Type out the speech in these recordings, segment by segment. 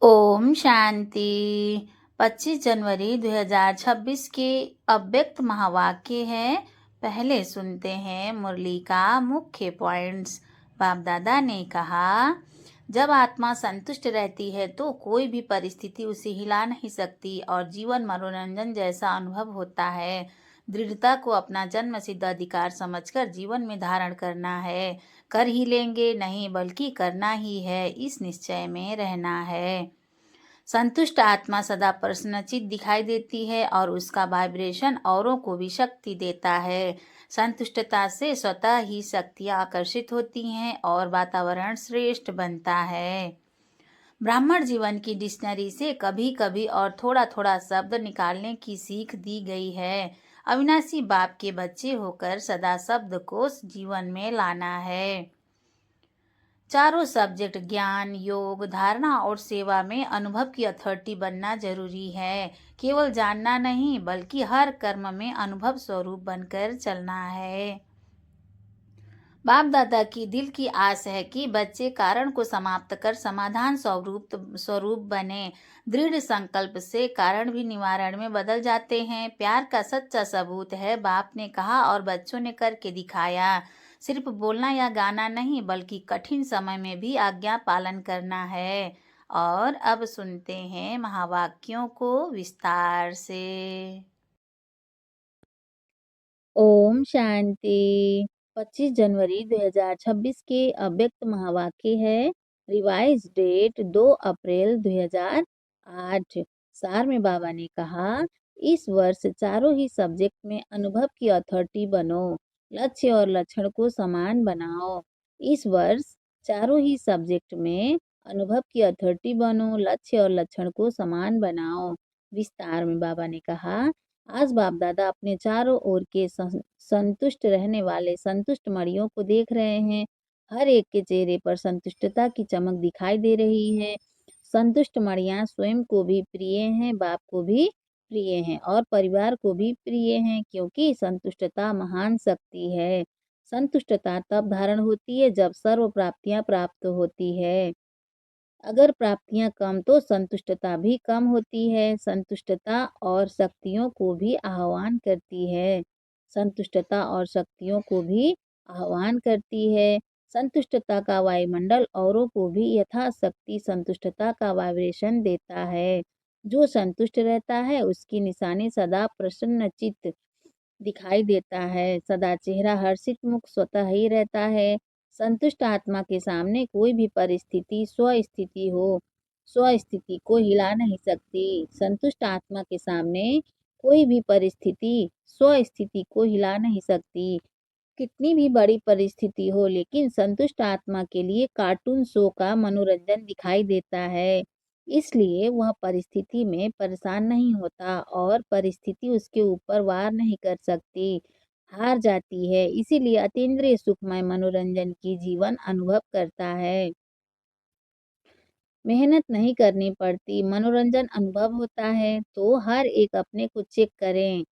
ओम शांति। 25 जनवरी 2026 के अव्यक्त महावाक्य है। पहले सुनते हैं मुरली का मुख्य पॉइंट्स। बाप दादा ने कहा, जब आत्मा संतुष्ट रहती है तो कोई भी परिस्थिति उसे हिला नहीं सकती और जीवन मनोरंजन जैसा अनुभव होता है। दृढ़ता को अपना जन्म सिद्ध अधिकार समझकर जीवन में धारण करना है। कर ही लेंगे नहीं बल्कि करना ही है, इस निश्चय में रहना है। संतुष्ट आत्मा सदा प्रसन्नचित दिखाई देती है और उसका वाइब्रेशन औरों को भी शक्ति देता है। संतुष्टता से स्वतः ही शक्तियाँ आकर्षित होती हैं और वातावरण श्रेष्ठ बनता है। ब्राह्मण जीवन की डिक्शनरी से कभी कभी और थोड़ा थोड़ा शब्द निकालने की सीख दी गई है। अविनाशी बाप के बच्चे होकर सदा शब्दकोश जीवन में लाना है। चारों सब्जेक्ट ज्ञान, योग, धारणा और सेवा में अनुभव की अथॉरिटी बनना जरूरी है। केवल जानना नहीं बल्कि हर कर्म में अनुभव स्वरूप बनकर चलना है। बाप दादा की दिल की आस है कि बच्चे कारण को समाप्त कर समाधान स्वरूप बने। दृढ़ संकल्प से कारण भी निवारण में बदल जाते हैं। प्यार का सच्चा सबूत है, बाप ने कहा और बच्चों ने करके दिखाया। सिर्फ बोलना या गाना नहीं बल्कि कठिन समय में भी आज्ञा पालन करना है। और अब सुनते हैं महावाक्यों को विस्तार से। ओम शांति। 25 जनवरी 2026 के अव्यक्त महावाक्य है। रिवाइज डेट 2 अप्रैल 2008। सार में बाबा ने कहा, इस वर्ष चारों ही सब्जेक्ट में अनुभव की अथॉरिटी बनो। लक्ष्य और लक्षण को समान बनाओ। इस वर्ष चारों ही सब्जेक्ट में अनुभव की अथॉरिटी बनो, लक्ष्य और लक्षण को समान बनाओ। विस्तार में बाबा ने कहा, आज बाप दादा अपने चारों ओर के संतुष्ट रहने वाले संतुष्ट मणियों को देख रहे हैं। हर एक के चेहरे पर संतुष्टता की चमक दिखाई दे रही है। संतुष्ट मणियां स्वयं को भी प्रिय हैं, बाप को भी प्रिय हैं और परिवार को भी प्रिय हैं, क्योंकि संतुष्टता महान शक्ति है। संतुष्टता तब धारण होती है जब सर्व प्राप्तियां प्राप्त होती है। अगर प्राप्तियां कम तो संतुष्टता भी कम होती है। संतुष्टता और शक्तियों को भी आह्वान करती है। संतुष्टता और शक्तियों को भी आह्वान करती है। संतुष्टता का वायुमंडल औरों को भी यथाशक्ति संतुष्टता का वाइब्रेशन देता है। जो संतुष्ट रहता है उसकी निशानी सदा प्रसन्नचित्त दिखाई देता है। सदा चेहरा हर्षित मुख स्वतः ही रहता है। संतुष्ट आत्मा के सामने कोई भी परिस्थिति स्वस्थिति को हिला नहीं सकती। संतुष्ट आत्मा के सामने कोई भी परिस्थिति स्वस्थिति को हिला नहीं सकती। कितनी भी बड़ी परिस्थिति हो, लेकिन संतुष्ट आत्मा के लिए कार्टून शो का मनोरंजन दिखाई देता है। इसलिए वह परिस्थिति में परेशान नहीं होता और परिस्थिति उसके ऊपर वार नहीं कर सकती, हार जाती है। इसीलिए अतीन्द्रिय सुखमय मनोरंजन की जीवन अनुभव करता है। मेहनत नहीं करनी पड़ती, मनोरंजन अनुभव होता है। तो हर एक अपने को चेक करें।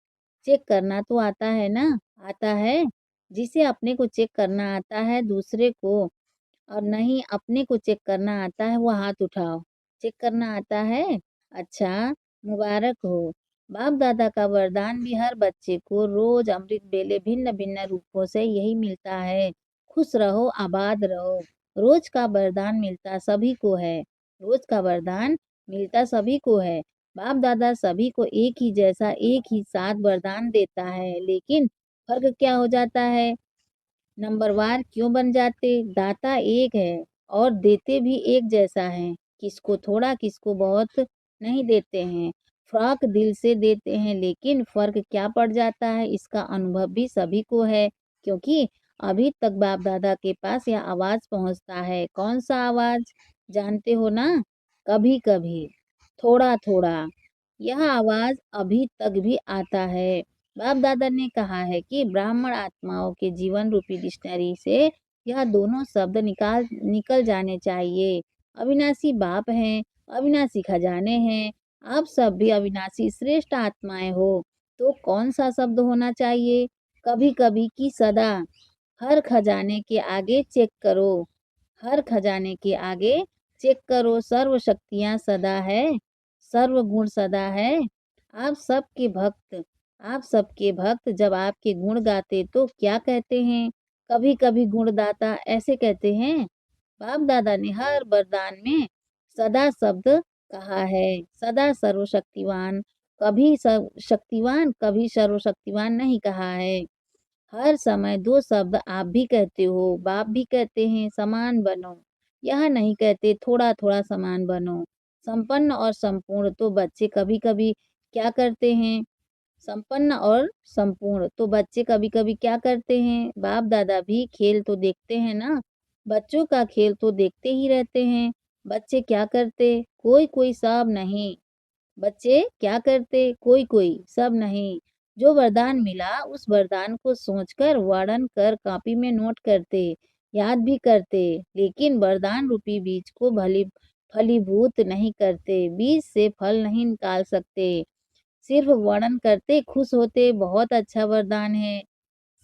चेक करना तो आता है ना? आता है। जिसे अपने को चेक करना आता है दूसरे को और नहीं अपने को चेक करना आता है, वो हाथ उठाओ। चेक करना आता है? अच्छा, मुबारक हो। बाप दादा का वरदान भी हर बच्चे को रोज अमृत बेले भिन्न भिन्न रूपों से यही मिलता है, खुश रहो, आबाद रहो। रोज का वरदान मिलता सभी को है। रोज का वरदान मिलता सभी को है। बाप दादा सभी को एक ही जैसा एक ही साथ वरदान देता है, लेकिन फर्क क्या हो जाता है? नंबरवार क्यों बन जाते? दाता एक है और देते भी एक जैसा है। किसको थोड़ा किसको बहुत नहीं देते हैं। फ्रॉक दिल से देते हैं, लेकिन फर्क क्या पड़ जाता है इसका अनुभव भी सभी को है, क्योंकि अभी तक बाप दादा के पास यह आवाज पहुंचता है। कौन सा आवाज जानते हो ना? कभी कभी, थोड़ा थोड़ा, यह आवाज अभी तक भी आता है। बाप दादा ने कहा है कि ब्राह्मण आत्माओं के जीवन रूपी डिक्शनरी से यह दोनों शब्द निकल जाने चाहिए। अविनाशी बाप हैं, अविनाशी खजाने हैं। आप सब भी अविनाशी श्रेष्ठ आत्माएं हो, तो कौन सा शब्द होना चाहिए? कभी कभी की सदा। हर खजाने के आगे चेक करो। हर खजाने के आगे चेक करो सर्वशक्तियाँ सदा है, सर्वगुण सदा है। आप सबके भक्त आप सबके भक्त जब आपके गुण गाते तो क्या कहते हैं? कभी-कभी गुणदाता ऐसे कहते हैं, बाप-दादा ने हर वरदान में सदा शब्द कहा है। सदा सर्वशक्तिवान, कभी शक्तिवान, कभी सर्वशक्तिवान नहीं कहा है। हर समय 2 शब्द आप भी कहते हो, बाप भी कहते हैं समान बनो। यह नहीं कहते थोड़ा-थोड़ा समान बनो। संपन्न और संपूर्ण तो बच्चे कभी-कभी क्या करते हैं? संपन्न और संपूर्ण तो बच्चे कभी-कभी क्या करते हैं? बाप-दादा भी खेल तो देखते हैं ना, बच्चों का खेल तो देखते ही रहते हैं। बच्चे क्या करते? कोई-कोई सब नहीं। बच्चे क्या करते? कोई-कोई, सब नहीं। जो वरदान मिला उस वरदान को सोचकर वर्णन कर कॉपी में नोट करते, याद भी करते, लेकिन वरदान रूपी बीज को फलीभूत नहीं करते। बीज से फल नहीं निकाल सकते। सिर्फ वर्णन करते, खुश होते, बहुत अच्छा वरदान है।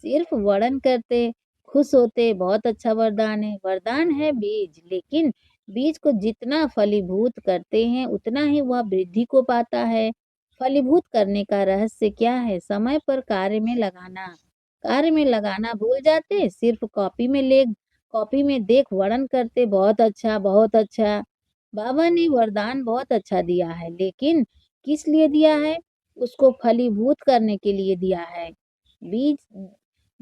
सिर्फ वर्णन करते, खुश होते, बहुत अच्छा वरदान है। वरदान है बीज, लेकिन बीज को जितना फलीभूत करते हैं, उतना ही वह वृद्धि को पाता है। फलीभूत करने का रहस्य क्या है? समय पर कार्य में लगाना। कार्य में लगाना भूल जाते, सिर्फ कॉपी में देख वर्णन करते, बहुत अच्छा, बहुत अच्छा। बाबा ने वरदान बहुत अच्छा दिया है, लेकिन किस लिए दिया है? उसको फलीभूत करने के लिए दिया है। बीज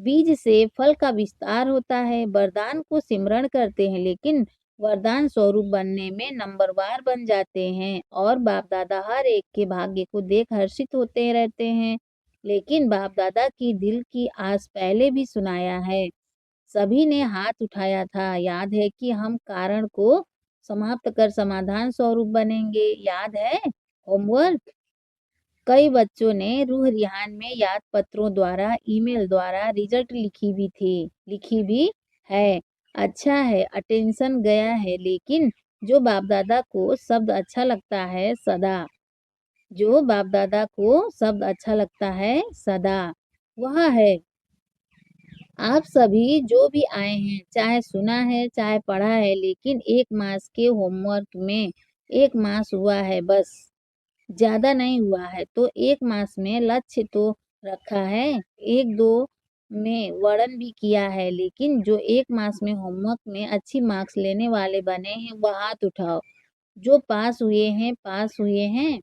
बीज से फल का विस्तार होता है। वरदान को सिमरण करते हैं, लेकिन वरदान स्वरूप बनने में नंबरवार बन जाते हैं और बाप दादा हर एक के भाग्य को देख हर्षित होते रहते हैं। लेकिन बाप दादा की दिल की आस पहले भी सुनाया है। सभी ने हाथ उठाया था। याद है कि हम कारण को समाप्त कर समाधान स्वरूप बनेंगे। याद है होमवर्क? कई बच्चों ने रूह रिहान में याद पत्रों द्वारा, ईमेल द्वारा रिजल्ट लिखी भी है। अच्छा है, अटेंशन गया है, लेकिन जो बाप दादा को शब्द अच्छा लगता है सदा, जो बाप दादा को शब्द अच्छा लगता है सदा, वह है आप सभी जो भी आए हैं, चाहे सुना है, चाहे पढ़ा है, लेकिन 1 मास के होमवर्क में 1 मास हुआ है बस। ज़्यादा नहीं हुआ है, तो 1 मास में लक्ष्य तो रखा है, 1-2 में वर्णन भी किया है, लेकिन जो 1 मास में होमवर्क में अच्छी मार्क्स लेने वाले बने हैं, वो हाथ उठाओ। जो पास हुए हैं, पास हुए हैं,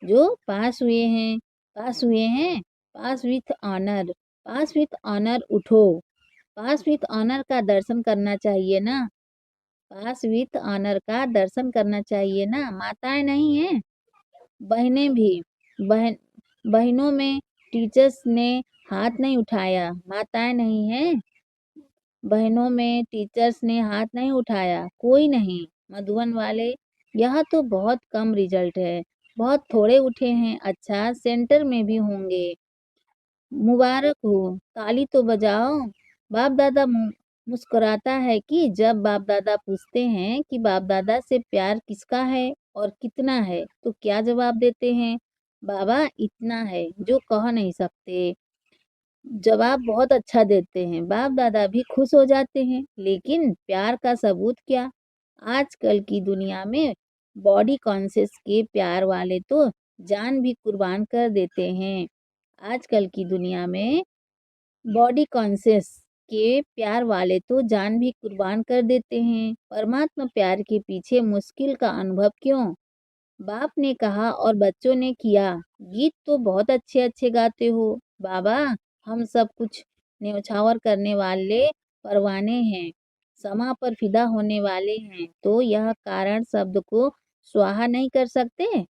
जो पास हुए हैं, पास विथ ऑनर उठो। पास विथ ऑनर का दर्शन करना चाहिए ना, पास विथ ऑनर का दर्शन करना चाहिए ना, माताएँ नहीं हैं? बहनें भी, बहन बहनों में टीचर्स ने हाथ नहीं उठाया, माताएँ नहीं हैं? बहनों में टीचर्स ने हाथ नहीं उठाया, कोई नहीं। मधुबन वाले, यह तो बहुत कम रिजल्ट है, बहुत थोड़े उठे हैं। अच्छा, सेंटर में भी होंगे। मुबारक हो, ताली तो बजाओ। बाप दादा मुस्कुराता है कि जब बाप दादा पूछते हैं कि बाप दादा से प्यार किसका है और कितना है, तो क्या जवाब देते हैं? बाबा इतना है जो कह नहीं सकते। जवाब बहुत अच्छा देते हैं। बाप दादा भी खुश हो जाते हैं, लेकिन प्यार का सबूत क्या? आजकल की दुनिया में बॉडी कॉन्शियस के प्यार वाले तो जान भी कुर्बान कर देते हैं। आजकल की दुनिया में बॉडी कॉन्शियस के प्यार वाले तो जान भी कुर्बान कर देते हैं। परमात्मा प्यार के पीछे मुश्किल का अनुभव क्यों? बाप ने कहा और बच्चों ने किया। गीत तो बहुत अच्छे-अच्छे गाते हो। बाबा, हम सब कुछ न्यौछावर करने वाले परवाने हैं, समा पर फिदा होने वाले हैं, तो यह कारण शब्द को स्वाहा नहीं कर सकते?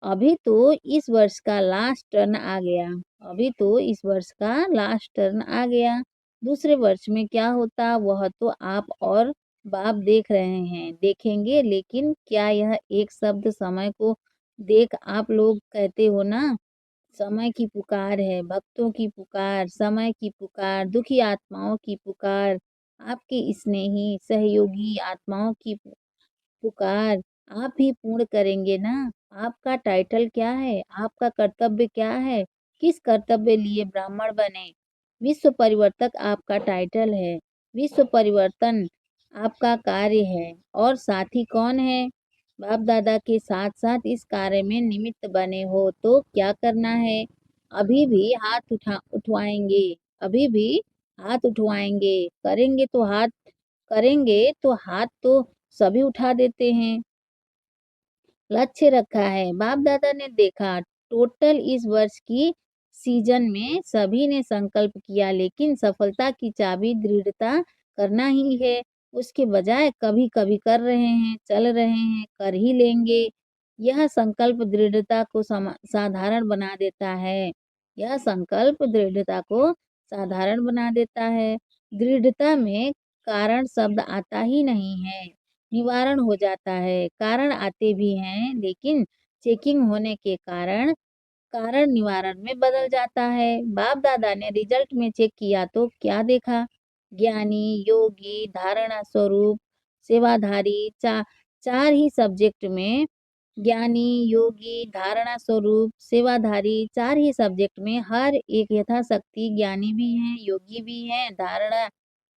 अभी तो इस वर्ष का लास्ट टर्न आ गया। अभी तो इस वर्ष का लास्ट टर्न आ गया। दूसरे वर्ष में क्या होता वह तो आप और बाप देख रहे हैं, देखेंगे, लेकिन क्या यह एक शब्द समय को देख आप लोग कहते हो ना, समय की पुकार है, भक्तों की पुकार, समय की पुकार, दुखी आत्माओं की पुकार, आपके स्नेही सहयोगी आत्माओं की पुकार आप ही पूर्ण करेंगे ना? आपका टाइटल क्या है? आपका कर्तव्य क्या है? किस कर्तव्य लिए ब्राह्मण बने? विश्व परिवर्तक आपका टाइटल है। विश्व परिवर्तन आपका कार्य है और साथी कौन है? बाप दादा के साथ साथ इस कार्य में निमित्त बने हो तो क्या करना है? अभी भी हाथ उठवाएंगे, अभी भी हाथ उठवाएंगे, करेंगे तो हाथ तो सभी उठा देते हैं। लक्ष्य रखा है, बाप दादा ने देखा टोटल इस वर्ष की सीजन में सभी ने संकल्प किया, लेकिन सफलता की चाबी दृढ़ता करना ही है। उसके बजाय कभी कभी कर रहे हैं, चल रहे हैं, कर ही लेंगे। यह संकल्प दृढ़ता को साधारण बना देता है। यह संकल्प दृढ़ता को साधारण बना देता है। दृढ़ता में कारण शब्द आता ही नहीं है, निवारण हो जाता है। कारण आते भी हैं, लेकिन चेकिंग होने के कारण कारण निवारण में बदल जाता है। बाप दादा ने रिजल्ट में चेक किया तो क्या देखा? ज्ञानी, योगी, धारणा स्वरूप, सेवाधारी, चार ही सब्जेक्ट में ज्ञानी, योगी, धारणा स्वरूप, सेवाधारी, चार ही सब्जेक्ट में हर एक यथाशक्ति ज्ञानी भी है, योगी भी है, धारणा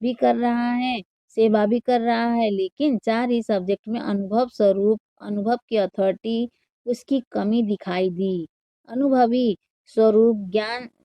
भी कर रहा है, सेवा भी कर रहा है, लेकिन चार ही सब्जेक्ट में अनुभव स्वरूप, अनुभव की अथॉरिटी उसकी कमी दिखाई दी। अनुभवी स्वरूप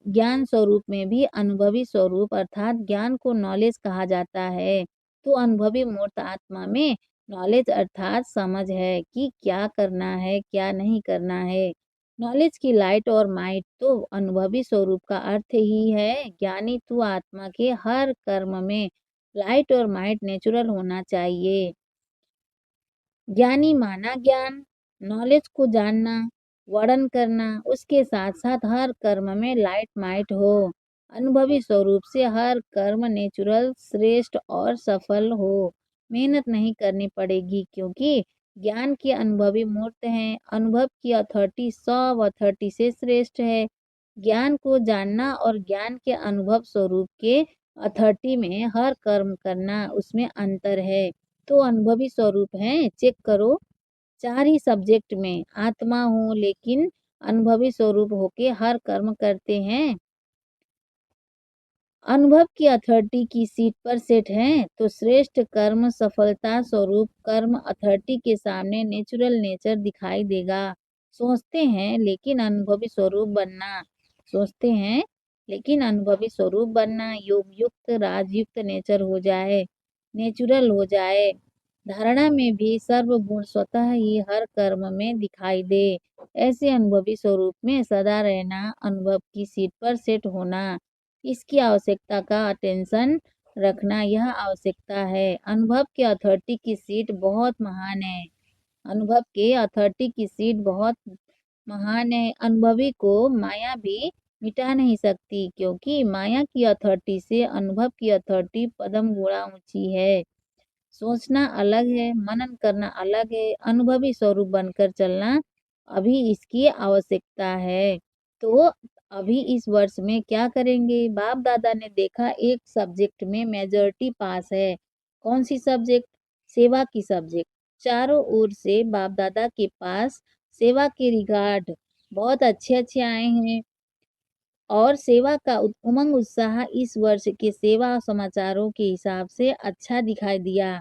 ज्ञान स्वरूप में भी अनुभवी स्वरूप अर्थात ज्ञान को नॉलेज कहा जाता है। तो अनुभवी मूर्त आत्मा में नॉलेज अर्थात समझ है कि क्या करना है, क्या नहीं करना है। नॉलेज की लाइट और माइट तो अनुभवी स्वरूप का अर्थ ही है। ज्ञानी तू आत्मा के हर कर्म में लाइट और माइट नेचुरल होना चाहिए। ज्ञानी माना ज्ञान, नॉलेज को जानना, वर्णन करना, उसके साथ साथ हर कर्म में लाइट माइट हो। अनुभवी स्वरूप से हर कर्म नेचुरल, श्रेष्ठ और सफल हो। मेहनत नहीं करनी पड़ेगी क्योंकि ज्ञान के अनुभवी मूर्त हैं। अनुभव की अथॉरिटी सब अथॉरिटी से श्रेष्ठ है। ज्ञान को जानना और ज्ञान के अनुभव स्वरूप के अथॉरिटी में हर कर्म करना, उसमें अंतर है। तो अनुभवी स्वरूप हैं, चेक करो। चार ही सब्जेक्ट में आत्मा हो लेकिन अनुभवी स्वरूप होके हर कर्म करते हैं। अनुभव की अथॉरिटी की सीट पर सेट हैं तो श्रेष्ठ कर्म सफलता स्वरूप कर्म अथॉरिटी के सामने नेचुरल नेचर दिखाई देगा। सोचते हैं लेकिन अनुभवी स्वरूप बनना, सोचते हैं लेकिन अनुभवी स्वरूप बनना, योग युक्त राजयुक्त नेचर हो जाए, नेचुरल हो जाए। धारणा में भी सर्वगुण स्वतः ही हर कर्म में दिखाई दे। ऐसे अनुभवी स्वरूप में सदा रहना, अनुभव की सीट पर सेट होना, इसकी आवश्यकता का अटेंशन रखना, यह आवश्यकता है। अनुभव के अथॉरिटी की सीट बहुत महान है। अनुभव के अथॉरिटी की सीट बहुत महान है। अनुभवी को माया भी मिटा नहीं सकती क्योंकि माया की अथॉरिटी से अनुभव की अथॉरिटी पदम गुणा ऊंची है। सोचना अलग है, मनन करना अलग है, अनुभवी स्वरूप बनकर चलना अभी इसकी आवश्यकता है। तो अभी इस वर्ष में क्या करेंगे? बाप दादा ने देखा एक सब्जेक्ट में मेजॉरिटी पास है। कौन सी सब्जेक्ट? सेवा की सब्जेक्ट। चारों ओर से बाप दादा के पास सेवा के रिगार्ड बहुत अच्छे अच्छे आए हैं और सेवा का उमंग उत्साह इस वर्ष के सेवा समाचारों के हिसाब से अच्छा दिखाई दिया।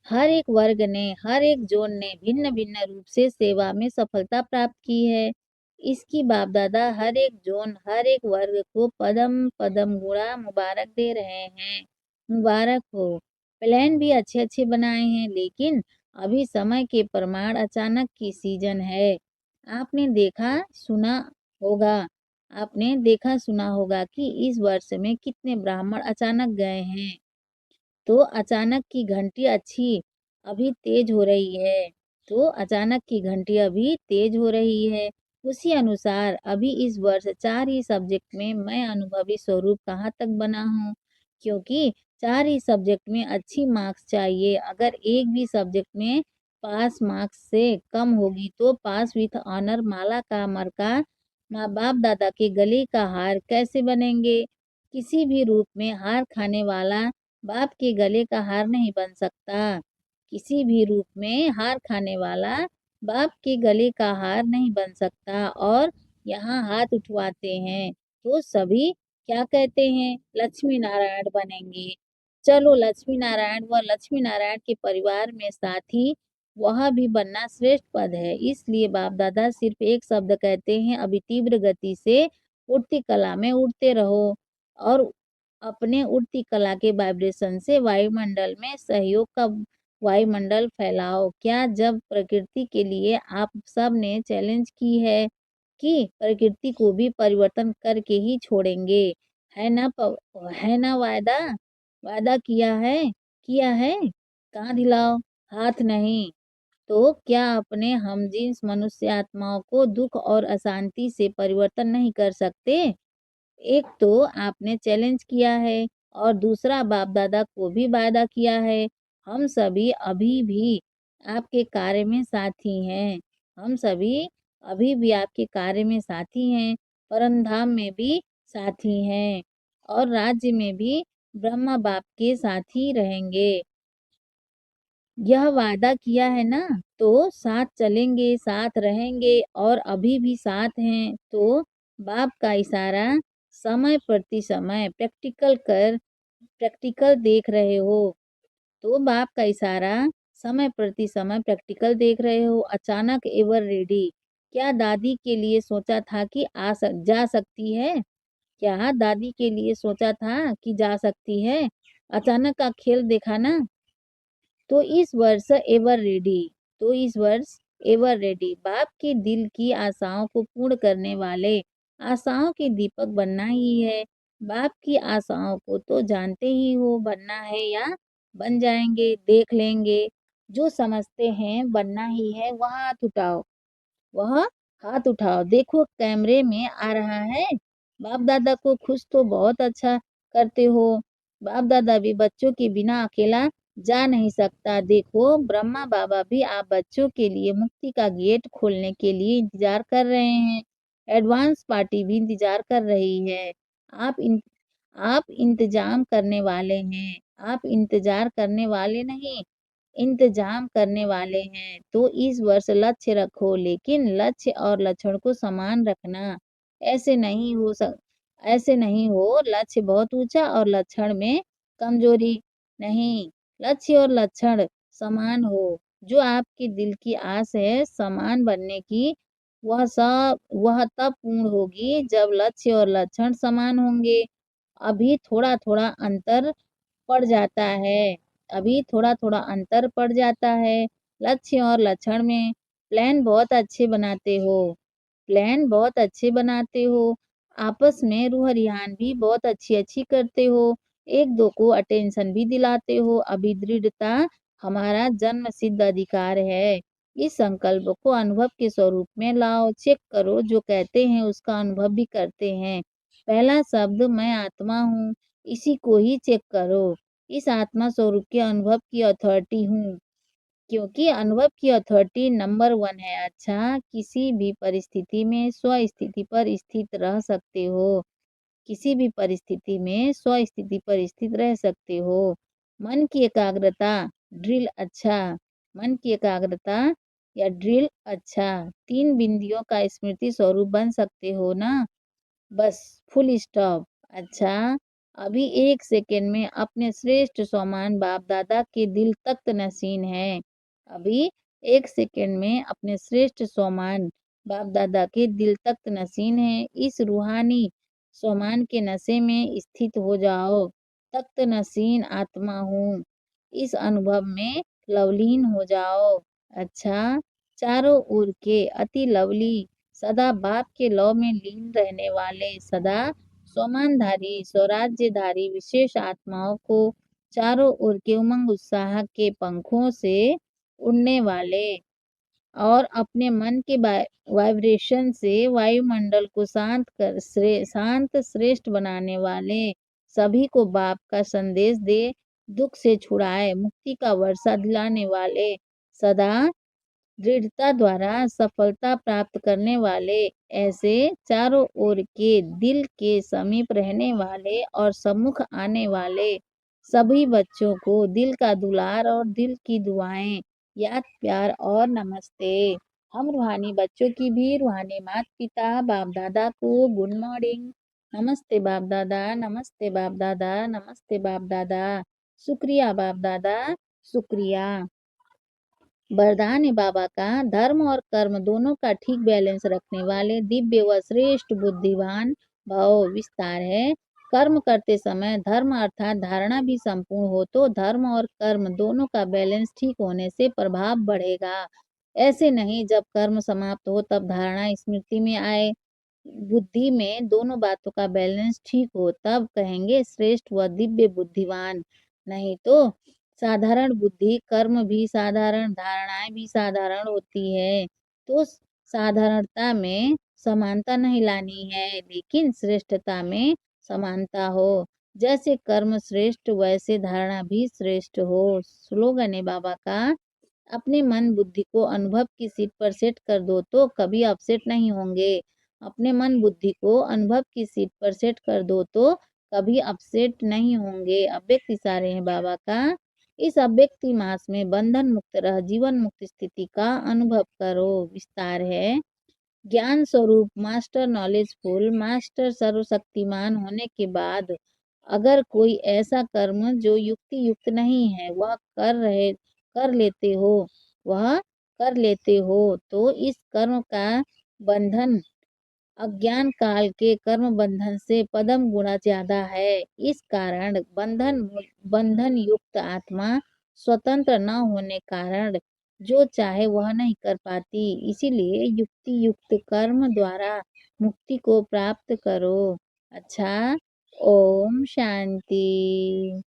हर एक वर्ग ने, हर एक जोन ने भिन्न भिन्न रूप से सेवा में सफलता प्राप्त की है। इसकी बाप दादा हर एक जोन, हर एक वर्ग को पदम पदम गुणा मुबारक दे रहे हैं। मुबारक हो। प्लान भी अच्छे अच्छे बनाए हैं, लेकिन अभी समय के प्रमाण अचानक की सीजन है। आपने देखा सुना होगा आपने देखा सुना होगा कि इस वर्ष में कितने ब्राह्मण अचानक गए हैं। तो अचानक की घंटी अच्छी अभी तेज हो रही है। तो अचानक की घंटी अभी तेज हो रही है। उसी अनुसार अभी इस वर्ष चार ही सब्जेक्ट में मैं अनुभवी स्वरूप कहाँ तक बना हूँ, क्योंकि चार ही सब्जेक्ट में अच्छी मार्क्स चाहिए। अगर एक भी सब्जेक्ट में पास मार्क्स से कम होगी तो पास विथ ऑनर माला का मरका माँ बाप दादा के गले का हार कैसे बनेंगे? किसी भी रूप में हार खाने वाला बाप के गले का हार नहीं बन सकता। किसी भी रूप में हार खाने वाला बाप के गले का हार नहीं बन सकता। और यहाँ हाथ उठवाते हैं तो सभी क्या कहते हैं? लक्ष्मी नारायण बनेंगे। चलो लक्ष्मी नारायण व लक्ष्मी नारायण के परिवार में साथी वह भी बनना श्रेष्ठ पद है। इसलिए बाप दादा सिर्फ एक शब्द कहते हैं, अभी तीव्र गति से उड़ती कला में उड़ते रहो और अपने उड़ती कला के वाइब्रेशन से वायुमंडल में सहयोग का वायुमंडल फैलाओ। क्या जब प्रकृति के लिए आप सब ने चैलेंज की है कि प्रकृति को भी परिवर्तन करके ही छोड़ेंगे, है ना वायदा? वादा किया है, कांध हिलाओ, हाथ नहीं। तो क्या अपने हमजिन्स मनुष्य आत्माओं को दुख और अशांति से परिवर्तन नहीं कर सकते? एक तो आपने चैलेंज किया है और दूसरा बाप दादा को भी वादा किया है। हम सभी अभी भी आपके कार्य में साथी हैं। हम सभी अभी भी आपके कार्य में साथी हैं, परमधाम में भी साथी हैं और राज्य में भी ब्रह्मा बाप के साथी रहेंगे। यह वादा किया है ना, तो साथ चलेंगे, साथ रहेंगे और अभी भी साथ हैं। तो बाप का इशारा समय प्रति समय प्रैक्टिकल देख रहे हो। तो बाप का इशारा समय प्रति समय प्रैक्टिकल देख रहे हो। अचानक एवर रेडी। क्या दादी के लिए सोचा था कि जा सकती है? क्या दादी के लिए सोचा था कि जा सकती है? अचानक का खेल देखा ना। तो इस वर्ष एवर रेडी बाप के दिल की आशाओं को पूर्ण करने वाले आशाओं के दीपक बनना ही है। बाप की आशाओं को तो जानते ही हो, बनना है या बन जाएंगे, देख लेंगे। जो समझते हैं बनना ही है वह हाथ उठाओ, देखो कैमरे में आ रहा है। बाप दादा को खुश तो बहुत अच्छा करते हो। बाप दादा भी बच्चों के बिना अकेला जा नहीं सकता। देखो ब्रह्मा बाबा भी आप बच्चों के लिए मुक्ति का गेट खोलने के लिए इंतजार कर रहे हैं। एडवांस पार्टी भी इंतजार कर रही है। आप इन आप इंतजाम करने वाले हैं। आप इंतजार करने वाले नहीं, इंतजाम करने वाले हैं। तो इस वर्ष लक्ष्य रखो, लेकिन लक्ष्य और लक्षण को समान रखना। ऐसे नहीं हो सक ऐसे नहीं हो लक्ष्य बहुत ऊंचा और लक्षण में कमजोरी। नहीं, लक्ष्य और लक्षण समान हो। जो आपके दिल की आस है समान बनने की, वह तब पूर्ण होगी जब लक्ष्य और लक्षण समान होंगे। अभी थोड़ा थोड़ा अंतर पड़ जाता है अभी थोड़ा थोड़ा अंतर पड़ जाता है लक्ष्य और लक्षण में। प्लान बहुत अच्छे बनाते हो प्लान बहुत अच्छे बनाते हो। आपस में रूह रिहान भी बहुत अच्छी अच्छी करते हो। एक दो को अटेंशन भी दिलाते हो। अभी दृढ़ता हमारा जन्म सिद्ध अधिकार है। इस संकल्प को अनुभव के स्वरूप में लाओ। चेक करो, जो कहते हैं उसका अनुभव भी करते हैं। पहला शब्द मैं आत्मा हूँ, इसी को ही चेक करो। इस आत्मा स्वरूप के अनुभव की अथॉरिटी हूँ, क्योंकि अनुभव की अथॉरिटी नंबर 1 है। अच्छा, किसी भी परिस्थिति में स्वस्थिति पर स्थित रह सकते हो। किसी भी परिस्थिति में स्वस्थिति पर स्थित रह सकते हो। मन की एकाग्रता ड्रिल अच्छा मन की एकाग्रता या ड्रिल अच्छा। 3 बिंदियों का स्मृति स्वरूप बन सकते हो ना। बस फुल स्टॉप। अच्छा, अभी 1 सेकंड में अपने श्रेष्ठ समान बाप दादा के दिल तख्त नशीन है। अभी 1 सेकंड में अपने श्रेष्ठ समान बाप दादा के दिल तख्त नशीन है। इस रूहानी सोमान के नशे में स्थित हो जाओ। तख्त नशीन आत्मा हूँ, इस अनुभव में लवलीन हो जाओ। अच्छा, चारों ओर के अति लवली सदा बाप के लौ में लीन रहने वाले, सदा स्वमानधारी स्वराज्यधारी विशेष आत्माओं को चारों ओर के उमंग उत्साह के पंखों से उड़ने वाले और अपने मन के वाइब्रेशन से वायुमंडल को शांत श्रेष्ठ बनाने वाले, सभी को बाप का संदेश दे दुख से छुड़ाए मुक्ति का वर्षा दिलाने वाले, सदा दृढ़ता द्वारा सफलता प्राप्त करने वाले, ऐसे चारों ओर के दिल के समीप रहने वाले और सम्मुख आने वाले सभी बच्चों को दिल का दुलार और दिल की दुआएं, याद प्यार और नमस्ते। हम रूहानी बच्चों की भी रूहानी माता पिता बाप दादा को गुड मॉर्निंग। नमस्ते बाप दादा, नमस्ते बाप दादा, नमस्ते बाप दादा। शुक्रिया बाप दादा, शुक्रिया। वरदान है बाबा का, धर्म और कर्म दोनों का ठीक बैलेंस रखने वाले दिव्य व श्रेष्ठ बुद्धिमान भाव विस्तार है। कर्म करते समय धर्म अर्थात धारणा भी संपूर्ण हो तो धर्म और कर्म दोनों का बैलेंस ठीक होने से प्रभाव बढ़ेगा। ऐसे नहीं जब कर्म समाप्त हो तब धारणा स्मृति में आए। बुद्धि में दोनों बातों का बैलेंस ठीक हो तब कहेंगे श्रेष्ठ व दिव्य बुद्धिमान। नहीं तो साधारण बुद्धि, कर्म भी साधारण, धारणाएं भी साधारण होती है। तो साधारणता में समानता नहीं लानी है, लेकिन श्रेष्ठता में समानता हो। जैसे कर्म श्रेष्ठ वैसे धारणा भी श्रेष्ठ हो। स्लोगन है बाबा का, अपने मन बुद्धि को अनुभव की सीट पर सेट कर दो तो कभी अपसेट नहीं होंगे। अपने मन बुद्धि को अनुभव की सीट पर सेट कर दो तो कभी अपसेट नहीं होंगे। अव्यक्त इशारे हैं बाबा का। इस अव्यक्ति मास में बंधन मुक्त रह जीवन मुक्त स्थिति का अनुभव करो। विस्तार है, ज्ञान स्वरूप मास्टर नॉलेजफुल मास्टर सर्वशक्तिमान होने के बाद अगर कोई ऐसा कर्म जो युक्ति युक्त नहीं है वह कर लेते हो वह कर लेते हो तो इस कर्म का बंधन अज्ञान काल के कर्म बंधन से पदम गुना ज्यादा है। इस कारण बंधन युक्त आत्मा स्वतंत्र न होने कारण जो चाहे वह नहीं कर पाती। इसीलिए युक्ति युक्त कर्म द्वारा मुक्ति को प्राप्त करो। अच्छा, ओम शांति।